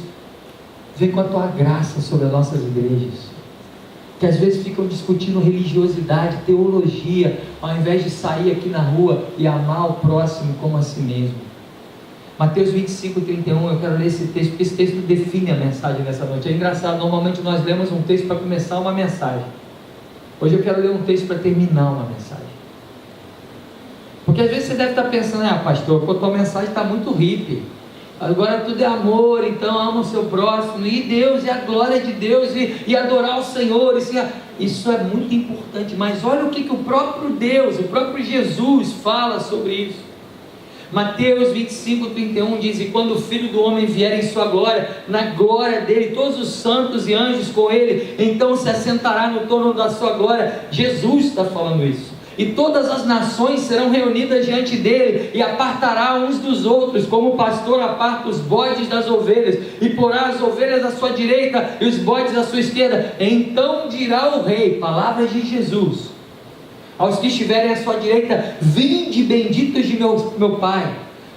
vem com a tua graça sobre as nossas igrejas, que às vezes ficam discutindo religiosidade, teologia, ao invés de sair aqui na rua e amar o próximo como a si mesmo. Mateus 25:31, eu quero ler esse texto, porque esse texto define a mensagem dessa noite. É engraçado, normalmente nós lemos um texto para começar uma mensagem. Hoje eu quero ler um texto para terminar uma mensagem. Porque às vezes você deve estar pensando: pastor, a tua mensagem está muito hippie, Agora tudo é amor, então ama o seu próximo, e Deus, e a glória de Deus, e adorar o Senhor, isso é muito importante. Mas olha o que o próprio Deus, o próprio Jesus fala sobre isso. Mateus 25:31 diz: e quando o Filho do Homem vier em sua glória, na glória dele, todos os santos e anjos com ele, então se assentará no trono da sua glória. Jesus está falando isso. E todas as nações serão reunidas diante dele, e apartará uns dos outros, como o pastor aparta os bodes das ovelhas, e porá as ovelhas à sua direita e os bodes à sua esquerda. Então dirá o rei, palavras de Jesus, aos que estiverem à sua direita: vinde, benditos de meu Pai,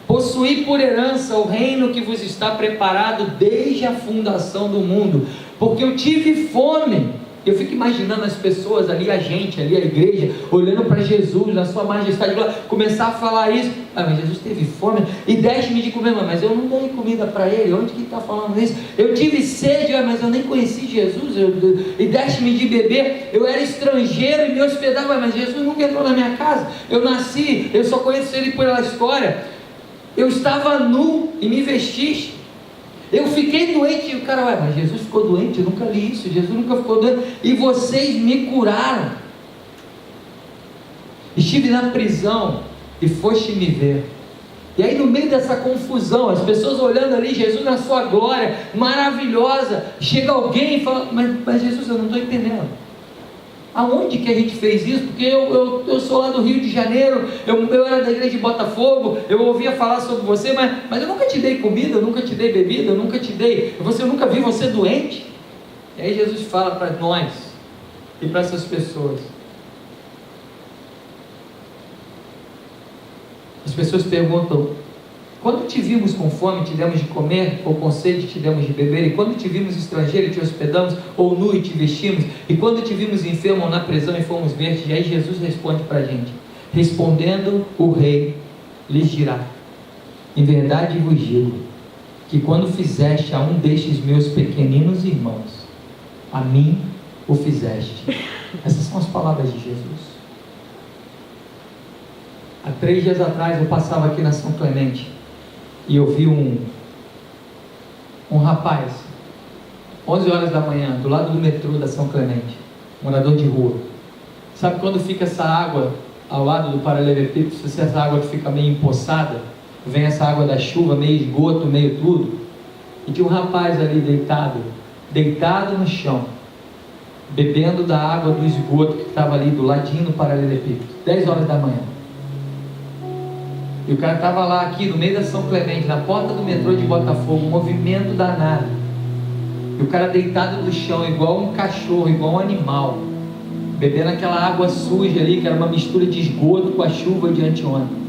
possuí por herança o reino que vos está preparado desde a fundação do mundo, porque eu tive fome. Eu fico imaginando as pessoas ali, a gente ali, a igreja, olhando para Jesus, na sua majestade, começar a falar isso. Mas Jesus teve fome, e deste-me de comer, mas eu não dei comida para ele. Onde que está falando isso? Eu tive sede, mas eu nem conheci Jesus. E deste-me de beber, eu era estrangeiro e me hospedava, mas Jesus nunca entrou na minha casa. Eu nasci, eu só conheço ele pela história. Eu estava nu e me vestiste. Eu fiquei doente, e o cara, mas Jesus ficou doente? Eu nunca li isso. Jesus nunca ficou doente, e vocês me curaram. Estive na prisão e foste me ver. E aí, no meio dessa confusão, as pessoas olhando ali, Jesus na sua glória maravilhosa, chega alguém e fala: mas Jesus, eu não estou entendendo. Aonde que a gente fez isso? Porque eu sou lá do Rio de Janeiro, eu era da igreja de Botafogo, eu ouvia falar sobre você, mas eu nunca te dei comida, eu nunca te dei bebida, eu nunca vi você doente. E aí Jesus fala para nós e para essas pessoas. As pessoas perguntam: quando te vimos com fome, te demos de comer, ou com sede, te demos de beber? E quando te vimos estrangeiro, te hospedamos, ou nu e te vestimos? E quando te vimos enfermo ou na prisão e fomos ver-te? E aí Jesus responde para a gente: respondendo o rei, lhes dirá: em verdade vos digo, que quando fizeste a um destes meus pequeninos irmãos, a mim o fizeste. Essas são as palavras de Jesus. Há 3 dias atrás eu passava aqui na São Clemente, e eu vi um rapaz, 11 horas da manhã, do lado do metrô da São Clemente, morador de rua. Sabe quando fica essa água ao lado do paralelepípedo, se essa água fica meio empoçada, vem essa água da chuva, meio esgoto, meio tudo, e tinha um rapaz ali deitado no chão, bebendo da água do esgoto que estava ali do ladinho do paralelepípedo, 10 horas da manhã. E o cara estava lá aqui no meio da São Clemente, na porta do metrô de Botafogo, um movimento danado. E o cara deitado no chão, igual um cachorro, igual um animal, bebendo aquela água suja ali, que era uma mistura de esgoto com a chuva de anteontem.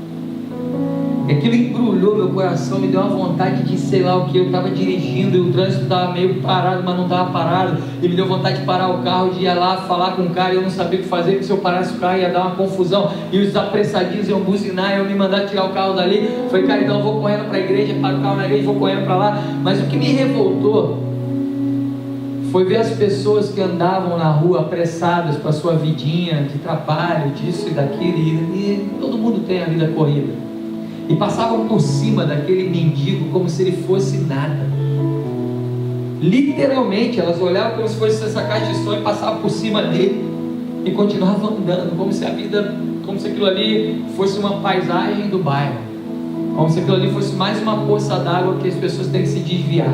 E aquilo embrulhou meu coração, me deu uma vontade de sei lá o que. Eu estava dirigindo e o trânsito estava meio parado, mas não estava parado, e me deu vontade de parar o carro, de ir lá falar com o cara, e eu não sabia o que fazer, porque se eu parasse o carro ia dar uma confusão, e os apressadinhos iam buzinar, e eu me mandar tirar o carro dali. Falei: cara, então eu vou correndo para a igreja, paro o carro na igreja, vou correndo para lá. Mas o que me revoltou foi ver as pessoas que andavam na rua apressadas para a sua vidinha de trabalho, disso e daquilo, e todo mundo tem a vida corrida, e passavam por cima daquele mendigo como se ele fosse nada. Literalmente, elas olhavam como se fosse essa caixa de som e passavam por cima dele e continuavam andando, como se aquilo ali fosse uma paisagem do bairro, como se aquilo ali fosse mais uma poça d'água que as pessoas têm que se desviar.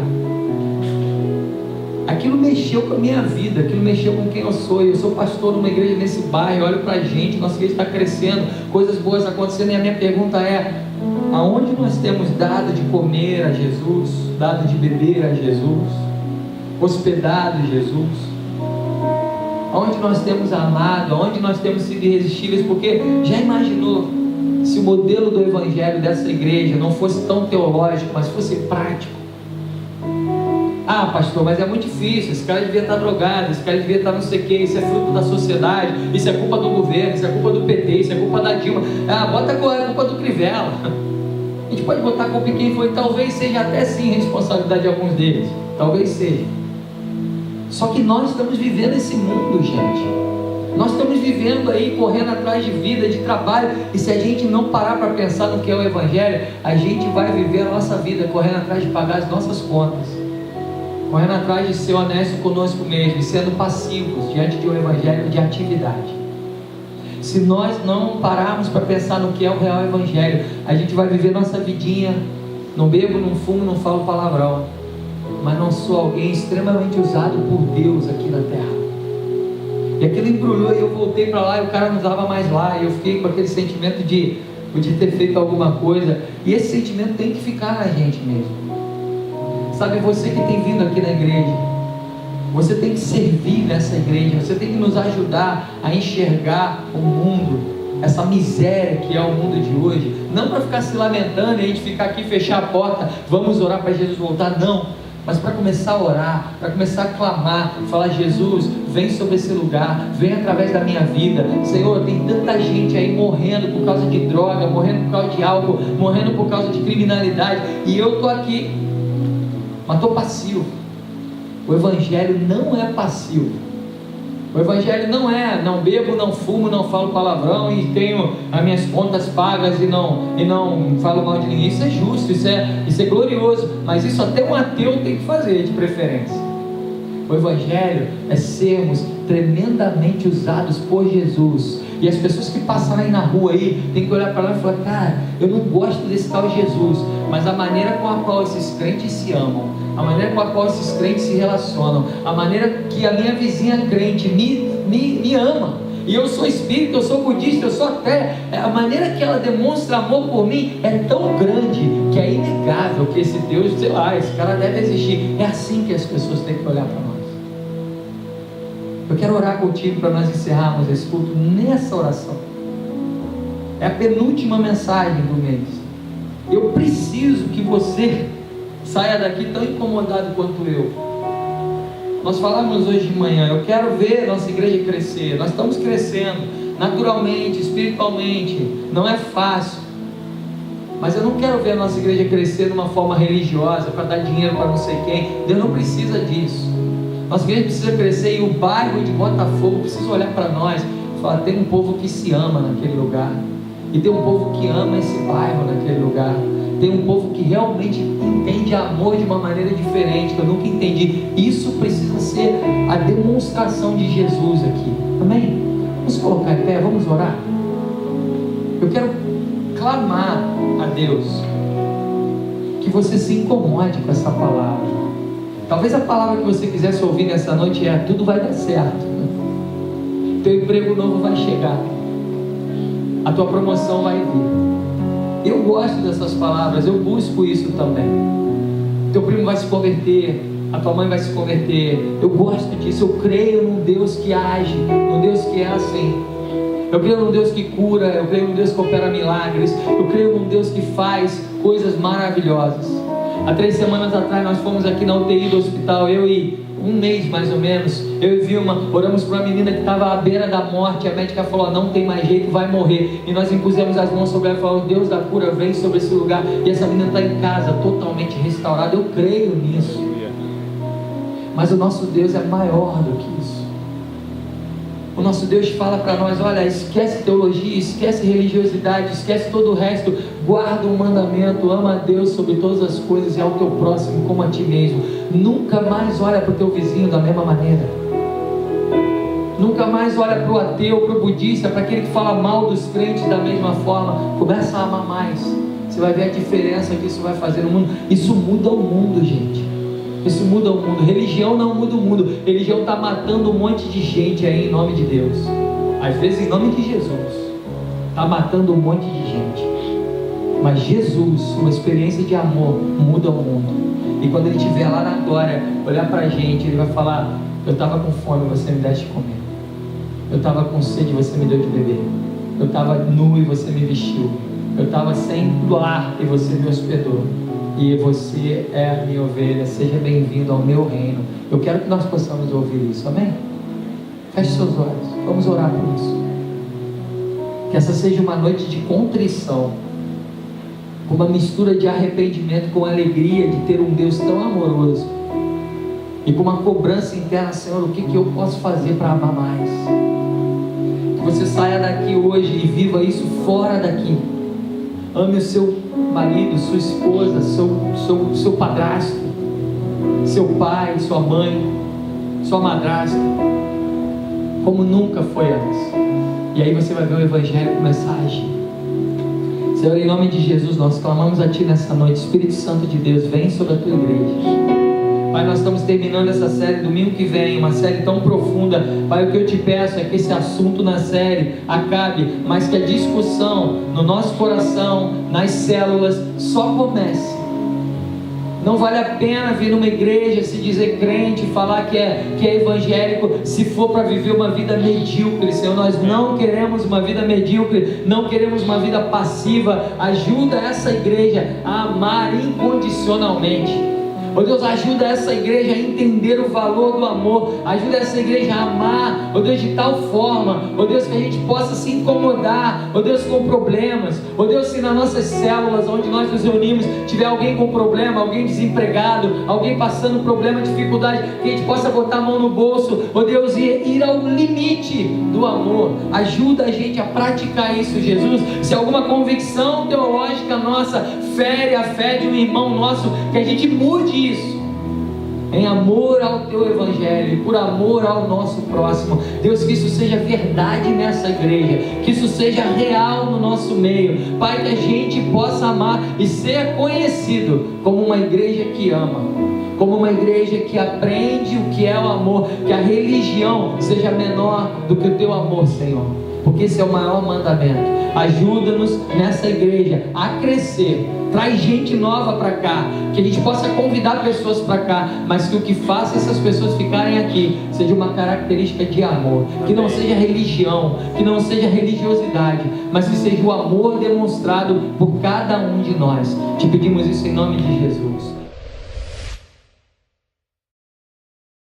Aquilo mexeu com a minha vida, aquilo mexeu com quem eu sou. Eu sou pastor de uma igreja nesse bairro, olho para a gente, nossa igreja está crescendo, coisas boas acontecendo, e a minha pergunta é: aonde nós temos dado de comer a Jesus, dado de beber a Jesus, hospedado Jesus? Aonde nós temos amado, aonde nós temos sido irresistíveis? Porque já imaginou se o modelo do evangelho dessa igreja não fosse tão teológico, mas fosse prático? Ah, pastor, mas é muito difícil, esse cara devia estar drogado, esse cara devia estar não sei o que, isso é fruto da sociedade, isso é culpa do governo, isso é culpa do PT, isso é culpa da Dilma. Ah, bota a culpa do Crivella. A gente pode botar a culpa em quem foi, talvez seja até sim responsabilidade de alguns deles, talvez seja. Só que nós estamos vivendo esse mundo, gente. Nós estamos vivendo aí, correndo atrás de vida, de trabalho, e se a gente não parar para pensar no que é o Evangelho, a gente vai viver a nossa vida correndo atrás de pagar as nossas contas, correndo atrás de ser honesto conosco mesmo, e sendo passivos diante de um Evangelho de atividade. Se nós não pararmos para pensar no que é o real Evangelho, a gente vai viver nossa vidinha, não bebo, não fumo, não falo palavrão, mas não sou alguém extremamente usado por Deus aqui na terra. E aquilo embrulhou, e eu voltei para lá, e o cara não estava mais lá, e eu fiquei com aquele sentimento de ter feito alguma coisa, e esse sentimento tem que ficar na gente mesmo. Sabe, você que tem vindo aqui na igreja, você tem que servir nessa igreja, você tem que nos ajudar a enxergar o mundo, essa miséria que é o mundo de hoje, não para ficar se lamentando e a gente ficar aqui, fechar a porta, vamos orar para Jesus voltar, não, mas para começar a orar, para começar a clamar, falar: Jesus, vem sobre esse lugar, vem através da minha vida. Senhor, tem tanta gente aí morrendo por causa de droga, morrendo por causa de álcool, morrendo por causa de criminalidade, e eu estou aqui, mas estou passivo. O Evangelho não é passivo. O Evangelho não é: não bebo, não fumo, não falo palavrão e tenho as minhas contas pagas e não falo mal de ninguém. Isso é justo, isso é glorioso, mas isso até um ateu tem que fazer, de preferência. O Evangelho é sermos tremendamente usados por Jesus, e as pessoas que passam aí na rua aí, tem que olhar para lá e falar: cara, eu não gosto desse tal Jesus, mas a maneira com a qual esses crentes se amam, a maneira com a qual esses crentes se relacionam, a maneira que a minha vizinha crente me ama, e eu sou espírita, eu sou budista, eu sou até, a maneira que ela demonstra amor por mim é tão grande, que é inegável que esse Deus, sei lá, esse cara deve existir. É assim que as pessoas têm que olhar para nós. Eu quero orar contigo para nós encerrarmos esse culto nessa oração. É a penúltima mensagem do mês. Eu preciso que você saia daqui tão incomodado quanto eu. Nós falamos hoje de manhã: eu quero ver nossa igreja crescer. Nós estamos crescendo naturalmente, espiritualmente. Não é fácil, mas eu não quero ver a nossa igreja crescer de uma forma religiosa, para dar dinheiro para não sei quem. Deus não precisa disso. Nossa igreja precisa crescer, e o bairro de Botafogo precisa olhar para nós e falar: tem um povo que se ama naquele lugar, e tem um povo que ama esse bairro naquele lugar, tem um povo que realmente entende amor de uma maneira diferente, que eu nunca entendi. Isso precisa ser a demonstração de Jesus aqui, amém? Vamos colocar em pé, vamos orar. Eu quero clamar a Deus que você se incomode com essa palavra. Talvez a palavra que você quisesse ouvir nessa noite é: tudo vai dar certo, teu emprego novo vai chegar, a tua promoção vai vir. Eu gosto dessas palavras, eu busco isso também. Teu primo vai se converter, a tua mãe vai se converter. Eu gosto disso, eu creio num Deus que age, num Deus que é assim. Eu creio num Deus que cura, eu creio num Deus que opera milagres, eu creio num Deus que faz coisas maravilhosas. Há 3 semanas atrás nós fomos aqui na UTI do hospital, eu e um mês mais ou menos, eu e Vilma, oramos para uma menina que estava à beira da morte. A médica falou: não tem mais jeito, vai morrer. E nós impusemos as mãos sobre ela e falamos: Deus da cura, vem sobre esse lugar. E essa menina está em casa, totalmente restaurada. Eu creio nisso. Mas o nosso Deus é maior do que isso. O nosso Deus fala para nós: olha, esquece teologia, esquece religiosidade, esquece todo o resto, guarda o mandamento, ama a Deus sobre todas as coisas e ao teu próximo como a ti mesmo. Nunca mais olha para o teu vizinho da mesma maneira. Nunca mais olha para o ateu, para o budista, para aquele que fala mal dos crentes da mesma forma. Começa a amar mais. Você vai ver a diferença que isso vai fazer no mundo. Isso muda o mundo, gente. Isso muda o mundo. Religião não muda o mundo. Religião está matando um monte de gente aí em nome de Deus. Às vezes em nome de Jesus. Está matando um monte de gente. Mas Jesus, uma experiência de amor, muda o mundo. E quando Ele estiver lá na glória, olhar para a gente, Ele vai falar: eu estava com fome, você me deste de comer. Eu estava com sede, você me deu de beber. Eu estava nu e você me vestiu. Eu estava sem lar e você me hospedou. E você é a minha ovelha, seja bem-vindo ao meu reino. Eu quero que nós possamos ouvir isso, amém? Feche seus olhos, vamos orar por isso. Que essa seja uma noite de contrição, com uma mistura de arrependimento com alegria de ter um Deus tão amoroso, e com uma cobrança interna: Senhor, o que eu posso fazer para amar mais? você saia daqui hoje e viva isso fora daqui. Ame o seu marido, sua esposa, seu padrasto, seu pai, sua mãe, sua madrasta, como nunca foi antes. E aí você vai ver o Evangelho começar a agir. Senhor, em nome de Jesus, nós clamamos a Ti nessa noite. Espírito Santo de Deus, vem sobre a Tua igreja. Pai, nós estamos terminando essa série domingo que vem, uma série tão profunda. Pai, o que eu te peço é que esse assunto na série acabe, mas que a discussão no nosso coração, nas células, só comece. Não vale a pena vir numa igreja, se dizer crente, falar que é evangélico, se for para viver uma vida medíocre. Senhor, nós não queremos uma vida medíocre, não queremos uma vida passiva. Ajuda essa igreja a amar incondicionalmente. Oh Deus, ajuda essa igreja a entender o valor do amor. Ajuda essa igreja a amar, oh Deus, de tal forma, oh Deus, que a gente possa se incomodar, oh Deus, com problemas. Oh Deus, se nas nossas células onde nós nos reunimos tiver alguém com problema, alguém desempregado, alguém passando problema, dificuldade, que a gente possa botar a mão no bolso, oh Deus, e ir ao limite do amor. Ajuda a gente a praticar isso, Jesus. Se alguma convicção teológica nossa fere a fé de um irmão nosso, que a gente mude isso, em amor ao Teu Evangelho, por amor ao nosso próximo. Deus, que isso seja verdade nessa igreja, que isso seja real no nosso meio. Pai, que a gente possa amar e ser conhecido como uma igreja que ama, como uma igreja que aprende o que é o amor, que a religião seja menor do que o Teu amor, Senhor, porque esse é o maior mandamento. Ajuda-nos nessa igreja a crescer. Traz gente nova para cá, que a gente possa convidar pessoas para cá, mas que o que faça essas pessoas ficarem aqui seja uma característica de amor, que não seja religião, que não seja religiosidade, mas que seja o amor demonstrado por cada um de nós. Te pedimos isso em nome de Jesus.